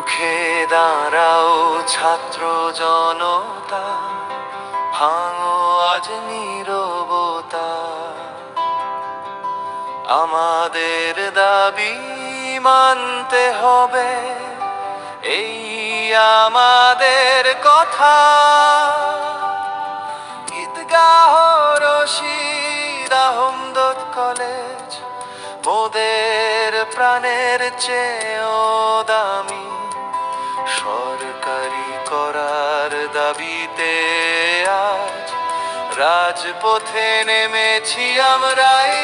রুখে দাঁড়াও ছাত্র জনতা, ভাঙো আজ নীরবতা। আমাদের দাবি মানতে হবে, এই আমাদের কথা। ঈদগাহ, রশিদ আহমদ কলেজ মোদের প্রাণের চেয়েও দামি। সরকারি করার দাবিতে আজ রাজপথে নেমেছি আমরাই।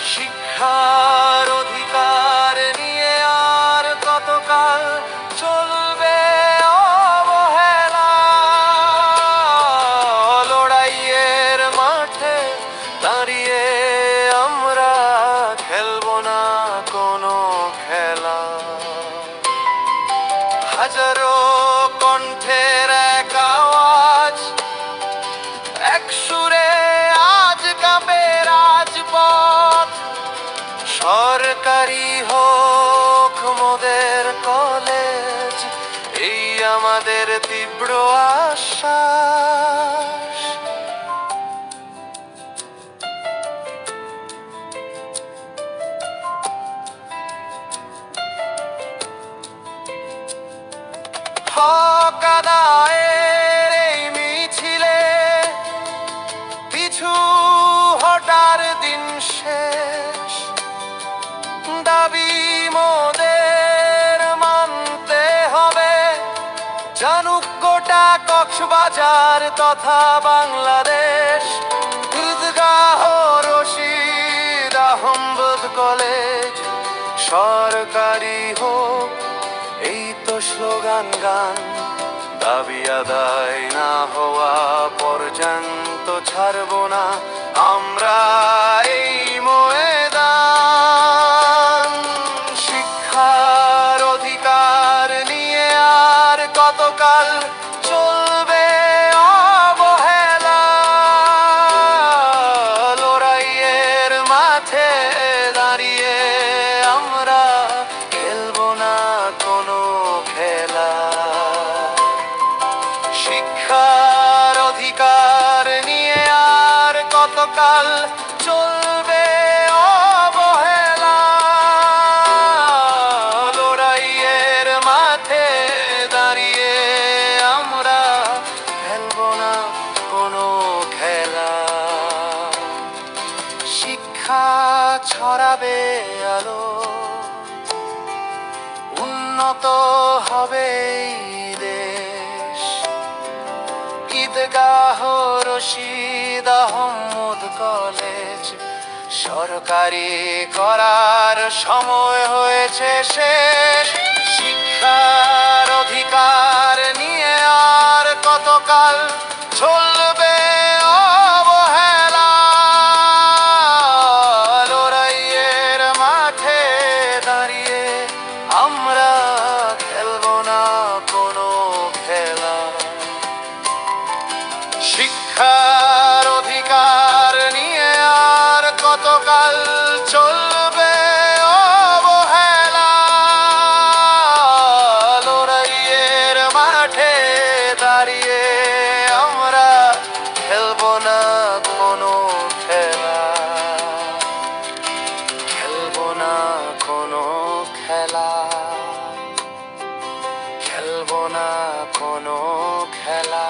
শিক্ষার অধিকার নিয়ে আর কতকাল চলবে অবহেলা? লড়াইয়ের মাঠে দাঁড়িয়ে আমরা খেলবো না কোনো খেলা। হাজারো কণ্ঠের এক আওয়াজ, এক সুরে আজ কাঁপে রাজপথ। সরকারি হোক মোদের কলেজ, এই আমাদের তীব্র আশ্বাস। হক আদায়ের এই মিছিলে পিছু হটার দিন শেষ। দাবি মোদের মানতে হবে, জানুক গোটা কক্সবাজার তথা বাংলাদেশ। ঈদগাহ, রশিদ আহমদ কলেজ সরকারি হোক, এই তো স্লোগান গান। দাবি আদায় না হওয়া পর্যন্ত ছাড়বো না আমরা এই ময়দান। শিক্ষার অধিকার নিয়ে আর কতকাল চলবে অবহেলা? লড়াইয়ের মাঠে দাঁড়িয়ে আমরা খেলবো না কোনো খেলা। শিক্ষার অধিকার নিয়ে আর কতকাল চলবে অবহেলা? লড়াইয়ের মাঠে দাঁড়িয়ে আমরা খেলবো না কোনো খেলা। শিক্ষা ছড়াবে আলো, উন্নত হবে এই দেশ। ঈদগাহ, রশিদ আহমদ কলেজ সরকারি করার সময় হয়েছে শেষ। শিক্ষার অধিকার নিয়ে আর কতকাল চলবে অবহেলা? লড়াইয়ের মাঠে দাঁড়িয়ে আমরা খেলবো না কোনো খেলা। শিক্ষার অধিকার নিয়ে আর কতকাল চলবে অবহেলা? লড়াইয়ের মাঠে দাঁড়িয়ে আমরা খেলবো না কোনো খেলা। খেলবো না কোনো খেলা, খেলবো না কোনো খেলা।